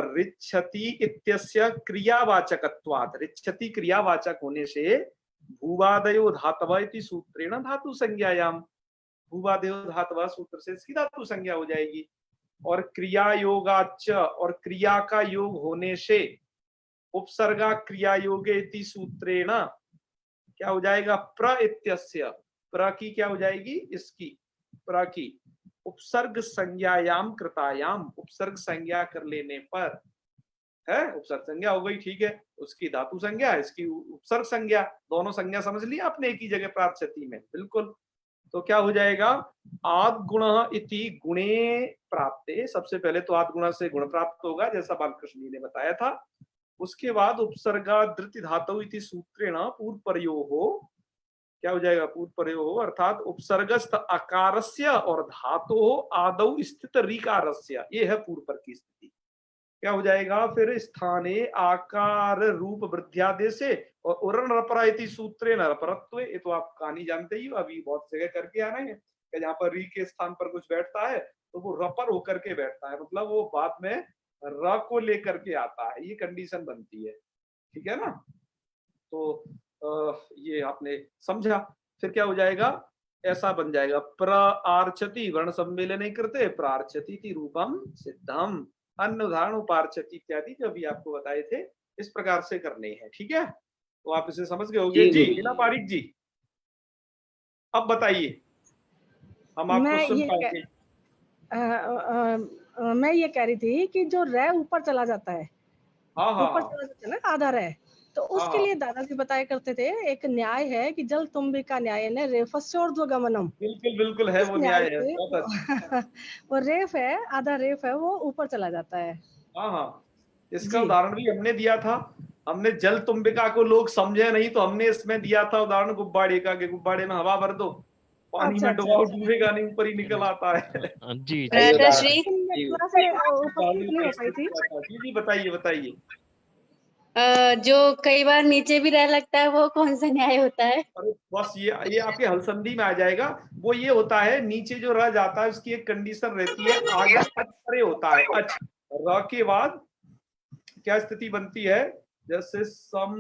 रिच्छति इत्यस्य क्रियावाचकत्वात्, रिच्छति क्रियावाचक होने से भूवादयो धातव इति सूत्रेण धातु संज्ञायाम, भूवादयो धातव सूत्र से इसकी धातु संज्ञा हो जाएगी। और क्रिया योगाच, और क्रिया का योग होने से उपसर्गा क्रिया योगे इति सूत्रेण क्या हो जाएगा? प्र इत्यस्य, प्र की क्या हो जाएगी? इसकी प्र की उपसर्ग संज्ञायाम कृतायाम, उपसर्ग संज्ञा कर लेने पर है, उपसर्ग संज्ञा हो गई, ठीक है। उसकी धातु संज्ञा, इसकी उपसर्ग संज्ञा, दोनों संज्ञा समझ लिया आपने एक ही जगह प्रार्थति में, बिल्कुल। तो क्या हो जाएगा? आद गुण इति गुणे प्राप्ते, सबसे पहले तो आद गुण से गुण प्राप्त होगा जैसा बालकृष्ण जी ने बताया था। उसके बाद उपसर्गा धृति धातु इति सूत्रेण पूर्व प्रयोगो, क्या हो जाएगा? पूर्व प्रयोग, अर्थात उपसर्गस्थ अकारस्य और धातो आदौ स्थित ऋकारस्य, ये है पूर्व पर की स्थिति। क्या हो जाएगा फिर? स्थाने आकार रूप वृद्ध्यादेश से और उरण रपरा इति सूत्रे न रपरत्व, ये तो आप कहानी जानते ही हो, अभी बहुत जगह करके आ रहे हैं कि जहाँ पर री के स्थान पर कुछ बैठता है तो वो रपर होकर के बैठता है, मतलब वो बाद में र को लेकर के आता है, ये कंडीशन बनती है, ठीक है ना? तो ये आपने समझा। फिर क्या हो जाएगा? ऐसा बन जाएगा, प्रार्चति वर्ण सम्मेलन नहीं करते, प्रार्चति रूपम सिद्धम, अन्य उदाहरण उपार्चति इत्यादि जो अभी आपको बताए थे, इस प्रकार से करने हैं, ठीक है? तो आप इसे समझ गए होंगे जी। लीला पारिक जी, अब बताइए, हम आपको सुन पाएंगे। मैं ये कह रही थी कि जो रे ऊपर चला जाता है, ऊपर चला जाता है ना आधा रे, तो उसके लिए दादाजी बताया करते थे एक न्याय है कि जल तुम्बी का न्याय ने रेफस्योर्ध्वगमनम। बिल्कुल बिल्कुल है, वो न्याय है, बहुत अच्छा। वो रेफ है, आधा रेफ है, वो ऊपर चला जाता है। हाँ, इसका उदाहरण भी हमने दिया था। हमने जल तुम्बिका को लोग समझे नहीं तो हमने इसमें दिया था उदाहरण गुब्बारे का, कि गुब्बारे में हवा भर दो, पानी में डुबाओ, डूबेगा नहीं, ऊपर ही निकल आता है। जी जी बताइए बताइए। जो कई बार नीचे भी रह लगता है, वो कौन सा न्याय होता है? अरे बस ये आपके हलसंधि में आ जाएगा। वो ये होता है, नीचे जो रह जाता है उसकी एक कंडीशन रहती है, आगे अच होता है, अच र के बाद क्या स्थिति बनती है? जैसे सम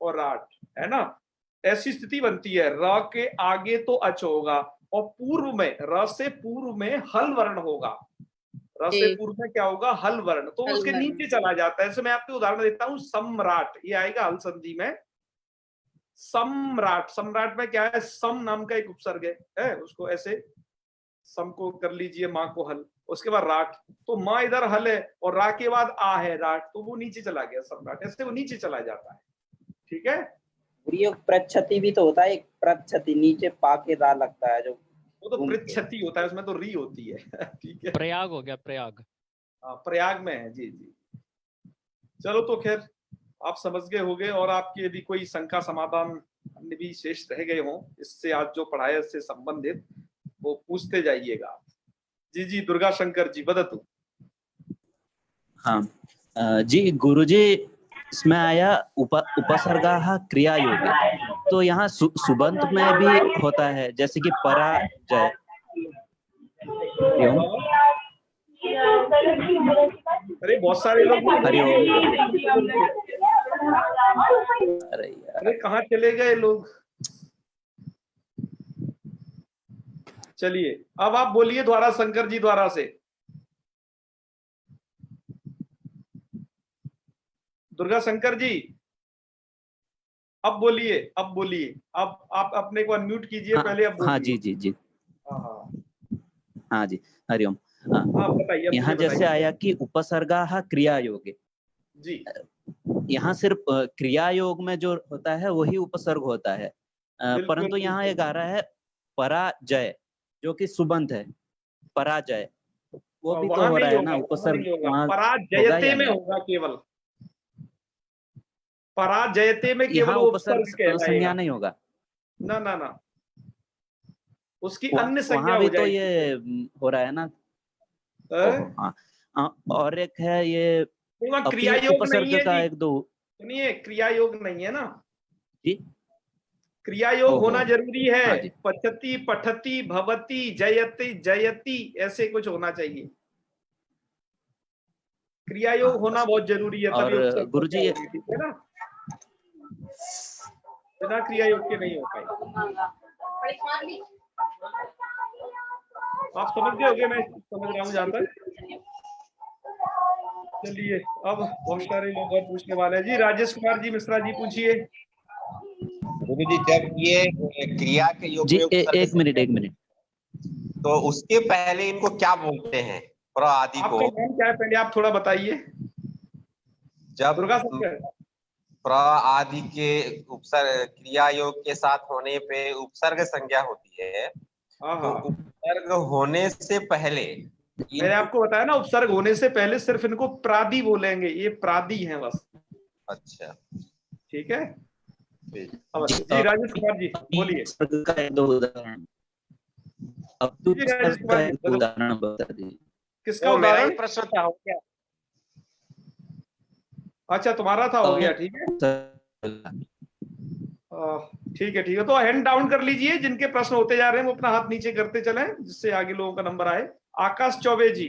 और राट, है ना, ऐसी स्थिति बनती है। र के आगे तो अच होगा और पूर्व में, र से पूर्व में हल वर्ण होगा, र से पूर्व में क्या होगा? हल वर्ण, तो उसके नीचे चला जाता है। ऐसे मैं आपको उदाहरण देता हूं, सम्राट, ये आएगा हल संधि में, सम्राट। सम्राट में क्या है? सम नाम का एक उपसर्ग है, उसको ऐसे सम को कर लीजिए, माँ को हल, उसके बाद राट, तो माँ इधर हल है और रा के बाद आ है राट, तो वो नीचे चला गया सम्राट, ऐसे वो नीचे चला जाता है, ठीक है? प्रच्छति भी तो होता है, एक प्रच्छति नीचे पा के रा लगता है, जो वो तो पृच्छति होता है, उसमें तो री होती है। ठीक है, प्रयाग हो गया, प्रयाग। हाँ, प्रयाग में है, जी जी। चलो, तो खैर आप समझ गए होंगे, और आपकी यदि कोई शंका समाधान अन्य भी शेष रह गए हों इससे, आज जो पढ़ाया इससे संबंधित, वो पूछते जाइएगा। जी जी, दुर्गा शंकर जी बदतु। हाँ जी गुरुजी, इसमें आया उपसर्गा क्रिया योगे, तो यहाँ सुबंत में भी होता है, जैसे कि पराजय। अरे बहुत सारे लोग, अरे कहाँ चले गए लोग? चलिए, अब आप बोलिए द्वारा शंकर जी द्वारा से। दुर्गा शंकर जी अब बोलिए, अब बोलिए, अब आप अपने को अनम्यूट कीजिए। हाँ, पहले अब बोलिए। हाँ जी जी जी। हाँ। हाँ जी, हरिओम। हाँ बताइए, अब यहाँ मुझे जैसे बताइए। आया कि उपसर्गाः क्रियायोगे, जी यहाँ सिर्फ क्रिया योग में जो होता है वही उपसर्ग होता है, बिल्कुल परंतु यहाँ एक आ रहा है पराजय, जो कि सुबंत है, पराजय, वो भी तो वहां हो नहीं रहा है होगा, ना, वहां उपसर्ग नहीं होगा, वहाँ होगा पराजयते या में नहीं? होगा केवल, पराजयते में केवल यहाँ वो उपसर्ग उपसर्ग कहलाएगा। संज्ञा नहीं होगा, ना ना ना, उसकी अन्य वहाँ संज्ञा भी हो तो जाएगी। ये हो रहा है ना। ओहो, हाँ। और एक है ये वहाँ क्रिया अपी योग नहीं उपसर्ग है का जी, एक दो। सुनिए, क्रिया योग नहीं है ना, जी, क्रिया योग ओहो, होना जरूरी है। हाँ जी। पठति, पठति, भवति, जयति, जयति, ऐसे कुछ होना चाहिए। क्रिया योग होना बहुत जरूरी है, तभी और उपसर्ग गुरुजी संज्ञा होगी, ठीक है ना, बिना क्रिया योग के नहीं हो पाएगी। आप समझ गए होगे, मैं समझ रहा हूँ जहां तक। चलिए, अब बहुत सारे लोग और पूछने वाले हैं जी। राजेश कुमार जी मिश्रा जी पूछिए। गुरु जी, जब ये क्रिया के योग जी, में उपसर्ग एक मिनट, तो उसके पहले इनको क्या बोलते हैं, प्र आदि को? आपका नाम क्या है पहले आप थोड़ा बताइए। जब दुर्गा शंकर। प्र आदि के उपसर्ग क्रिया योग के साथ होने पे उपसर्ग संज्ञा होती है, तो उपसर्ग होने से पहले मैंने आपको बताया ना, उपसर्ग होने से पहले सिर्फ इनको प्रादि बोलेंगे, ये प्रादि हैं बस। अच्छा, ठीक है जी, जी। राजेश कुमार जी बोलिए। का एक दो उदाहरण, जी राजेश कुमार जी, उदाहरण बता दीजिए। किसका वो मेरा ही उदाहरण? प्रश्न था, हो गया। अच्छा, तुम्हारा था, हो गया, ठीक है। ठीक है, ठीक है, तो हैंड डाउन कर लीजिए, जिनके प्रश्न होते जा रहे हैं वो अपना हाथ नीचे करते चलें, जिससे आगे लोगों का नंबर आए। आकाश चौबे जी।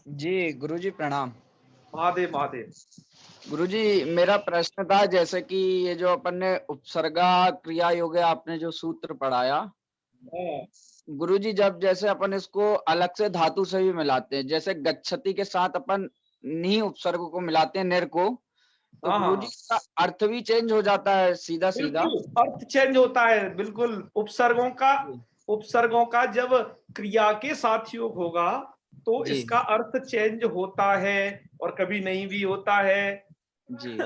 जी गुरुजी प्रणाम। महादेव महादेव। गुरुजी मेरा प्रश्न था, जैसे कि ये जो अपन ने उपसर्गा क्रिया योग आपने जो सूत्र पढ़ाया, गुरुजी जब जैसे अपन इसको अलग से धातु से भी मिलाते हैं, जैसे गच्छति के साथ अपन नी उपसर्ग को मिलाते हैं, निर को, तो गुरुजी इसका अर्थ भी चेंज हो जाता है सीधा सीधा? अर्थ चेंज होता है, बिल्कुल। उपसर्गों का जब क्रिया के साथ योग होगा तो इसका अर्थ चेंज होता है, और कभी नहीं भी होता है जी।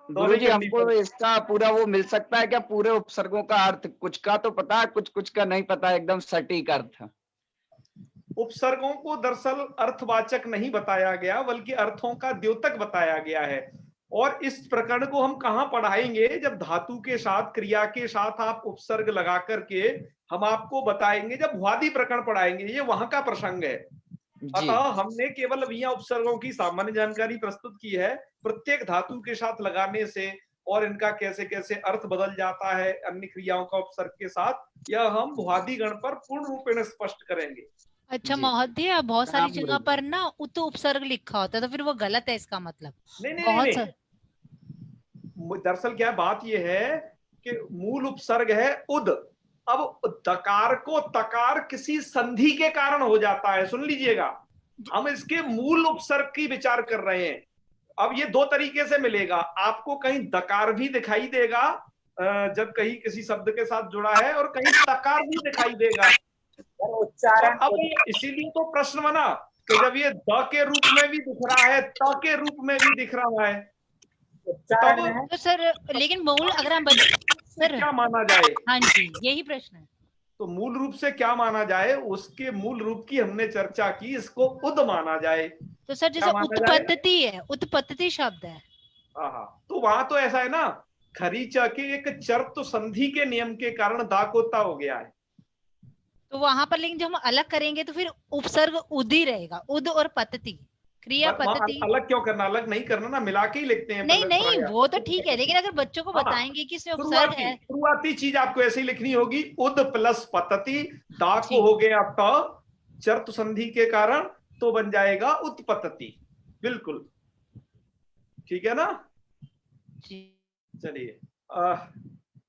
गुरुजी हमको इसका पूरा वो मिल सकता है क्या, पूरे उपसर्गों का अर्थ? कुछ का तो पता है, कुछ का नहीं पता, एकदम सटीक अर्थ। उपसर्गों को दरअसल अर्थवाचक नहीं बताया गया, बल्कि अर्थों का द्योतक बताया गया है। और इस प्रकरण को हम कहाँ पढ़ाएंगे? जब धातु के साथ, क्रिया के साथ आप उपसर्ग लगा करके हम आपको बताएंगे, जब भुआदि प्रकरण पढ़ाएंगे, ये वहां का प्रसंग है। अतः हमने केवल यहाँ उपसर्गों की सामान्य जानकारी प्रस्तुत की है, प्रत्येक धातु के साथ लगाने से और इनका कैसे कैसे अर्थ बदल जाता है अन्य क्रियाओं का उपसर्ग के साथ, यह हम भुआदि गण पर पूर्ण रूप में स्पष्ट करेंगे। अच्छा महोदय, बहुत सारी जगह पर ना उत उपसर्ग लिखा होता है, तो फिर वो गलत है इसका मतलब? नहीं, दरअसल क्या बात यह है कि मूल उपसर्ग है उद। अब दकार को तकार किसी संधि के कारण हो जाता है, सुन लीजिएगा, हम इसके मूल उपसर्ग की विचार कर रहे हैं। अब ये दो तरीके से मिलेगा, आपको कहीं दकार भी दिखाई देगा जब कहीं किसी शब्द के साथ जुड़ा है, और कहीं तकार भी दिखाई देगा उच्चारण। अब इसीलिए तो प्रश्न बना कि जब ये द के रूप में भी दिख रहा है, त के रूप में भी दिख रहा है, तब तो सर लेकिन मूल अगर हम सर क्या माना जाए? हाँ जी, यही प्रश्न है। तो मूल रूप से क्या माना जाए, उसके मूल रूप की हमने चर्चा की, इसको उद माना जाए। तो सर जैसे उत्पत्ति है, उत्पत्ति शब्द है, तो वहां तो ऐसा है ना, खरीचा के एक चर्त संधि के नियम के कारण दाकोता हो गया है, तो वहां पर लेकिन जब हम अलग करेंगे तो फिर उपसर्ग उद ही रहेगा, उद और पतति, क्रिया पतति। अलग क्यों करना? अलग नहीं करना ना, मिला के ही लिखते हैं। नहीं वो तो ठीक है, लेकिन अगर बच्चों को बताएंगे कि इसमें उपसर्ग है, शुरुआती चीज आपको ऐसे ही लिखनी होगी, उद प्लस पतति, दा को हो गया त चर्त संधि के कारण, तो बन जाएगा उत्पत्ति। बिल्कुल ठीक है ना? चलिए,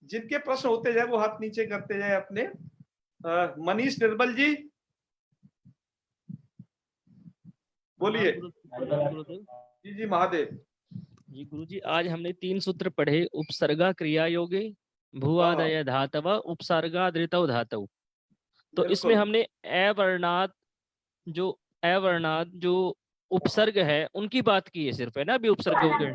जिनके प्रश्न होते जाए वो हाथ नीचे करते जाए अपने। मनीष निर्मल जी बोलिए। जी जी महादेव जी। गुरुजी आज हमने 3 सूत्र पढ़े, उपसर्गा क्रिया योगे, भुआदय धातव, उपसर्गादृतौ धातव। तो इसमें हमने अवर्णात जो उपसर्ग है उनकी बात की है सिर्फ, है ना अभी उपसर्गों के,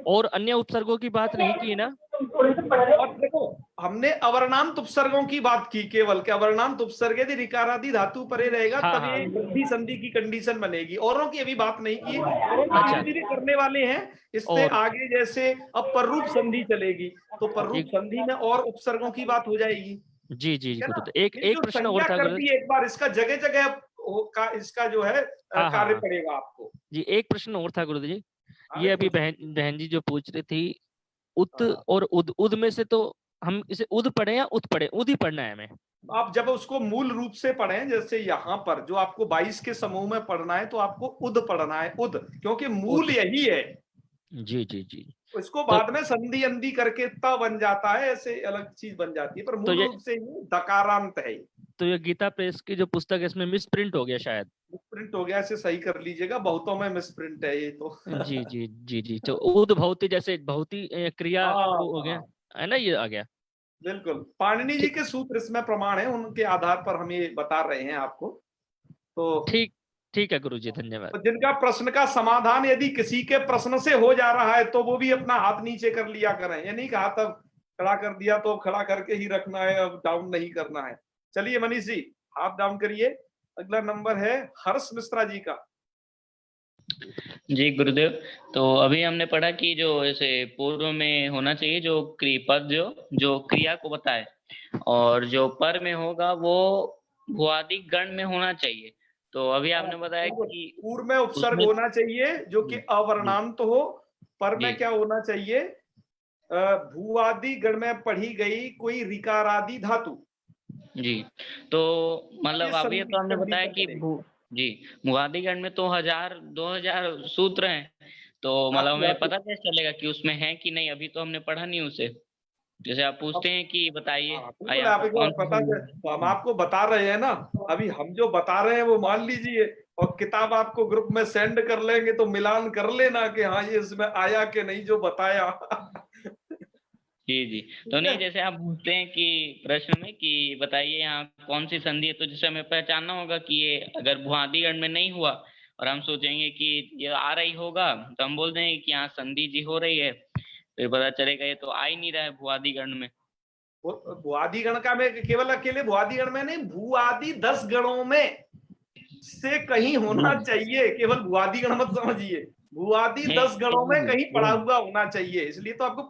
और अन्य उपसर्गों की बात नहीं की ना। और देखो हमने अवर्णांत उपसर्गों की बात की केवल, कि अवर्णांत उपसर्ग यदि ऋकारादि धातु परे रहेगा हाँ, तब ये वृद्धि संधि की कंडीशन बनेगी। औरों की अभी बात नहीं की, औरों की अच्छा। धीरे-धीरे करने वाले हैं। इससे और आगे जैसे अब पररूप संधि चलेगी तो पररूप संधि में और उपसर्गों की बात हो जाएगी। जी जी ठीक है ना? गुरुदेव, एक ये जो प्रश्न और संज्ञा था कर गुरुदेव। दी एक बार, इसका जगह जगह का इसका जो है हाँ, कार्य हाँ। पड़ेगा आपको। जी एक प्रश्न और था गुरुदेव जी, हाँ, ये अभी पूछो। बहन जी जो पूछ रही थी, उत हाँ। और उद, उद में से तो हम इसे उद पढ़े या उत पढ़े? उद ही पढ़ना है हमें। आप जब उसको मूल रूप से पढ़ें, जैसे यहाँ पर जो आपको 22 के समूह में पढ़ना है तो आपको उद पढ़ना है, उद, क्योंकि मूल यही है। जी जी जी। इसको तो बाद में संधि अंधि करके त बन जाता है, ऐसे अलग चीज बन जाती है, पर तो मूल रूप से ये दकारांत है। तो ये गीता प्रेस की जो पुस्तक है इसमें मिस प्रिंट हो गया शायद। प्रिंट हो गया, इसे सही कर लीजिएगा, बहुतों में मिस प्रिंट है ये तो। जी जी जी जी। तो उद भौति जैसे भौति क्रिया वो हो गया है ना, ये आ गया। बिल्कुल, पाणिनि जी के सूत्र इसमें प्रमाण है, उनके आधार पर हम ये बता रहे हैं आपको। तो ठीक है गुरुजी, धन्यवाद। तो जिनका प्रश्न का समाधान यदि किसी के प्रश्न से हो जा रहा है तो वो भी अपना हाथ नीचे कर लिया करें। ये नहीं कहा तब खड़ा कर दिया तो खड़ा करके ही रखना है, अब डाउन नहीं करना है। चलिए मनीष जी हाथ डाउन करिए। अगला नंबर है हर्ष मिश्रा जी का। जी गुरुदेव, तो अभी हमने पढ़ा कि जो ऐसे पूर्व में होना चाहिए जो क्रियापद जो क्रिया को बताए, और जो पर में होगा वो भुआदि गण में होना चाहिए। तो अभी आपने बताया कि पूर्व में उपसर्ग होना चाहिए जो कि अवर्णांत हो, पर में क्या होना चाहिए, भूआदि गण में पढ़ी गई कोई ऋकारादि धातु। जी, तो मतलब अभी तो हमने बताया कि जी भुआदि गण में तो 1000-2000 सूत्र हैं, तो मतलब हमें पता कैसे चलेगा कि उसमें है कि नहीं? अभी तो हमने पढ़ा नहीं उसे। जैसे आप पूछते हैं कि बताइए पता है, तो हम आपको बता रहे हैं ना, अभी हम जो बता रहे हैं वो मान लीजिए, और किताब आपको ग्रुप में सेंड कर लेंगे तो मिलान कर लेना कि हाँ ये इसमें आया कि नहीं जो बताया। जी जी। तो नहीं, जैसे आप पूछते हैं कि प्रश्न में कि बताइए यहाँ कौन सी संधि है, तो जैसे हमें पहचानना होगा कि ये अगर भुआदि गण में नहीं हुआ और हम सोचेंगे कि ये आ रही होगा, तो हम बोल देंगे कि यहाँ संधि जी हो रही है, फिर पता चलेगा ये तो आ ही नहीं रहा है भुआदि गण में। भुआदि गण का मैं केवल अकेले भुआदि गण में नहीं, भूआदि 10 गणों में से कहीं होना चाहिए, केवल भुआदि गण मत समझिए, भूआदि 10 गणों में कहीं पड़ा हुआ होना चाहिए। इसलिए तो आपको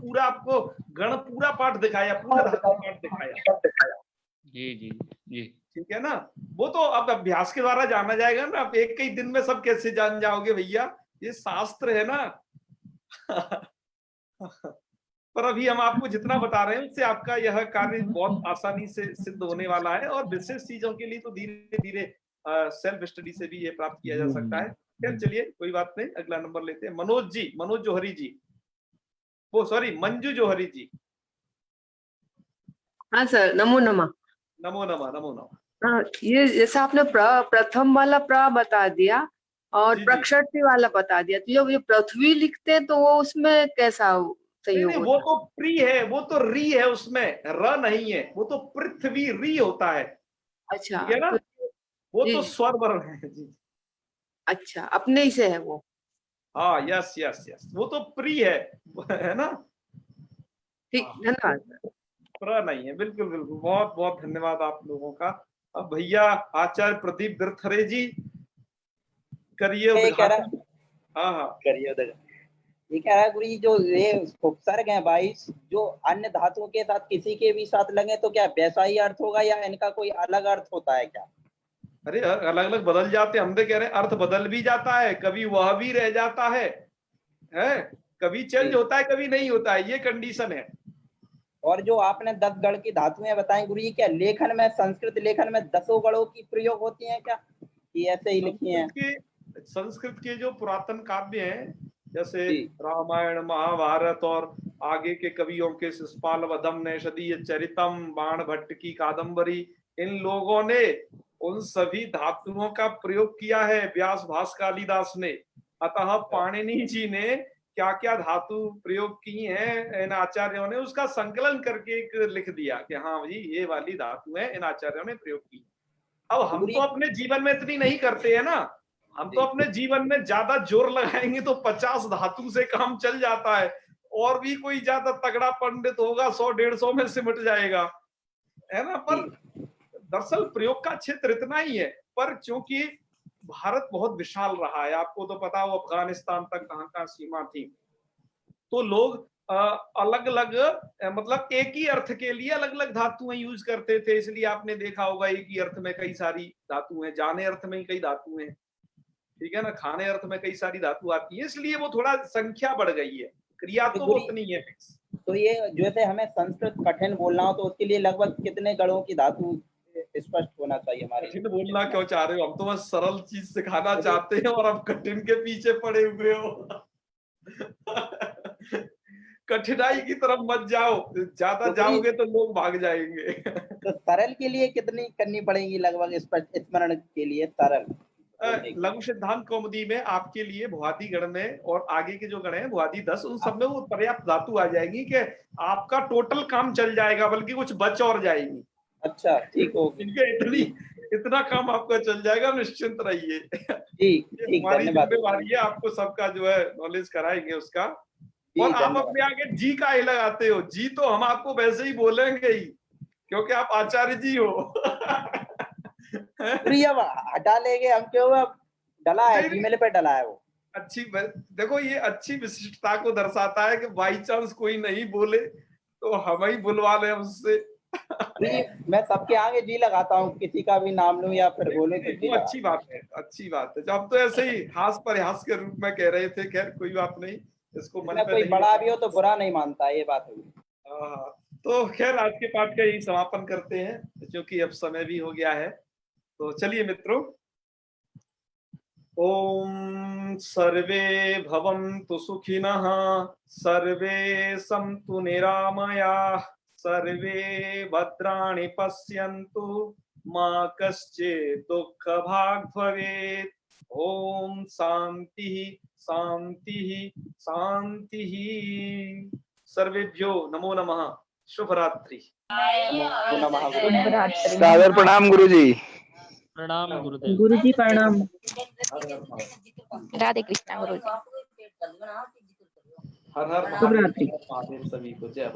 गण पूरा पाठ दिखाया, पूरा धातु पाठ दिखाया। जी जी जी, ठीक है ना। वो तो अब अभ्यास के द्वारा जाना जाएगा ना, आप एक ही दिन में सब कैसे जान जाओगे भैया, ये शास्त्र है ना। पर अभी हम आपको जितना बता रहे हैं उससे आपका यह कार्य बहुत आसानी से सिद्ध होने वाला है, और विशेष चीजों के लिए तो धीरे धीरे सेल्फ स्टडी से भी ये प्राप्त किया जा सकता है। फिर चलिए कोई बात नहीं, अगला नंबर लेते हैं मनोज जी, मनोज जौहरी जी, वो सॉरी मंजू जौहरी जी। हाँ सर, नमो नमः। नमो नमः, नमो नमः। हाँ, ये जैसा आपने प्रथम वाला प्र बता दिया और प्रक्षति वाला बता दिया, तो जब ये पृथ्वी लिखते हैं तो वो उसमें कैसा सहयोग होता है? वो तो प्री है, वो तो री है, उसमें र नहीं है, वो तो पृथ्वी री होता है। अच्छा, ठीक है ना, वो तो स्वर वर्ण है जी। अच्छा, अपने ही से है वो। हाँ, यस यस यस, वो तो प्री है ना। ठीक, धन्यवाद। प्र नहीं है, बिल्कुल बिल्कुल, बहुत बहुत धन्यवाद आप लोगों का। अब भैया आचार्य प्रदीप बिरथरे जी करिए। हाँ हाँ करिए। ये कह रहा है गुरु जी, जो ये उपसर्ग है 22, जो अन्य धातुओं के साथ किसी के भी साथ लगे तो क्या वैसा ही अर्थ होगा या इनका कोई अलग अर्थ होता है क्या? अरे अलग अलग बदल जाते हैं, हम तो कह रहे हैं अर्थ बदल भी जाता है, कभी वह भी रह जाता है, कभी चेंज होता है कभी नहीं होता है, ये कंडीशन है। और जो आपने 10 गण की धातुएं बताई गुरु जी, क्या लेखन में, संस्कृत लेखन में 10 गणों की प्रयोग होती है क्या, कि ऐसे ही लिखी है? संस्कृत के जो पुरातन काव्य हैं, जैसे रामायण महाभारत और आगे के कवियों के शिशुपाल वधम नैषधीय चरितम, बाण भट्ट की कादम्बरी, इन लोगों ने उन सभी धातुओं का प्रयोग किया है, व्यास भास कालिदास ने। अतः पाणिनि जी ने क्या क्या धातु प्रयोग की हैं इन आचार्यों ने, उसका संकलन करके एक लिख दिया कि हाँ भाई ये वाली धातु है इन आचार्यों ने प्रयोग की। अब हम तो अपने जीवन में इतनी नहीं करते हैं ना, हम तो अपने जीवन में ज्यादा जोर लगाएंगे तो 50 धातु से काम चल जाता है, और भी कोई ज्यादा तगड़ा पंडित होगा 100-150 में सिमट जाएगा, है ना। पर दरअसल प्रयोग का क्षेत्र इतना ही है, पर क्योंकि भारत बहुत विशाल रहा है, आपको तो पता हो अफगानिस्तान तक कहाँ कहाँ सीमा थी, तो लोग अलग अलग मतलब एक ही अर्थ के लिए अलग अलग धातुएं यूज करते थे। इसलिए आपने देखा होगा एक ही अर्थ में कई सारी धातु हैं, जाने अर्थ में ही कई धातु हैं, ठीक है ना, खाने अर्थ में कई सारी धातु आती है, इसलिए वो थोड़ा संख्या बढ़ गई है, क्रिया तो वो उतनी है। तो ये जैसे हमें संस्कृत कठिन बोलना हो तो उसके लिए लगभग कितने गणों की धातु स्पष्ट होना चाहिए हमारे? कठिन बोलना क्यों चाह रहे हो, हम तो बस सरल चीज सिखाना चाहते हैं और आप कठिन के पीछे पड़े हुए हो। कठिनाई की तरफ मत जाओ, ज्यादा जाओगे तो लोग भाग जाएंगे। तो सरल के लिए कितनी करनी पड़ेगी लगभग स्मरण के लिए सरल? लघु सिद्धांत कौमुदी में आपके लिए भुआदी गण में और आगे के जो गण है भुआदी 10, उन सब में वो पर्याप्त धातु आ जाएगी कि आपका टोटल काम चल जाएगा, बल्कि कुछ बच और जाएगी। अच्छा ठीक हो, इतना काम आपका चल जाएगा, निश्चिंत रहिए। हमारी जिम्मेवारी है आपको सबका जो है नॉलेज कराएंगे उसका। और आप अपने आगे जी का ही लगाते हो, जी तो हम आपको वैसे ही बोलेंगे ही क्योंकि आप आचार्य जी हो। हटा लेंगे हम, क्यों डला है जीमेल पे डला है वो। अच्छी देखो ये अच्छी विशिष्टता को दर्शाता है कि बाई चांस कोई नहीं बोले तो हम ही बुलवा ले उससे। मैं सबके आगे जी लगाता हूँ, किसी का भी नाम लूं या फिर बोलूं तो अच्छी बात है, अच्छी बात है। जब तो ऐसे ही हास परिहास के रूप में कह रहे थे, खैर कोई बात नहीं, इसको मन पे कोई बड़ा भी हो तो बुरा नहीं मानता, ये बात है। तो खैर आज के पाठ का यही समापन करते हैं क्योंकि अब समय भी हो गया है। तो चलिए मित्रों, ओम सर्वे भवन्तु सुखिनः, सर्वे सन्तु निरामयाः, सर्वे भद्राणि पश्यन्तु, मा कश्चित् दुःखभाग् भवेत्। ओम शांति शांति शांति। सर्वेभ्यो नमो नमः। शुभ रात्रि। सादर प्रणाम गुरुजी। प्रणाम गुरुदेव। गुरुजी प्रणाम। राधे कृष्णा गुरुजी। हर हर शुभ रात्रि महादेव सभी को। जय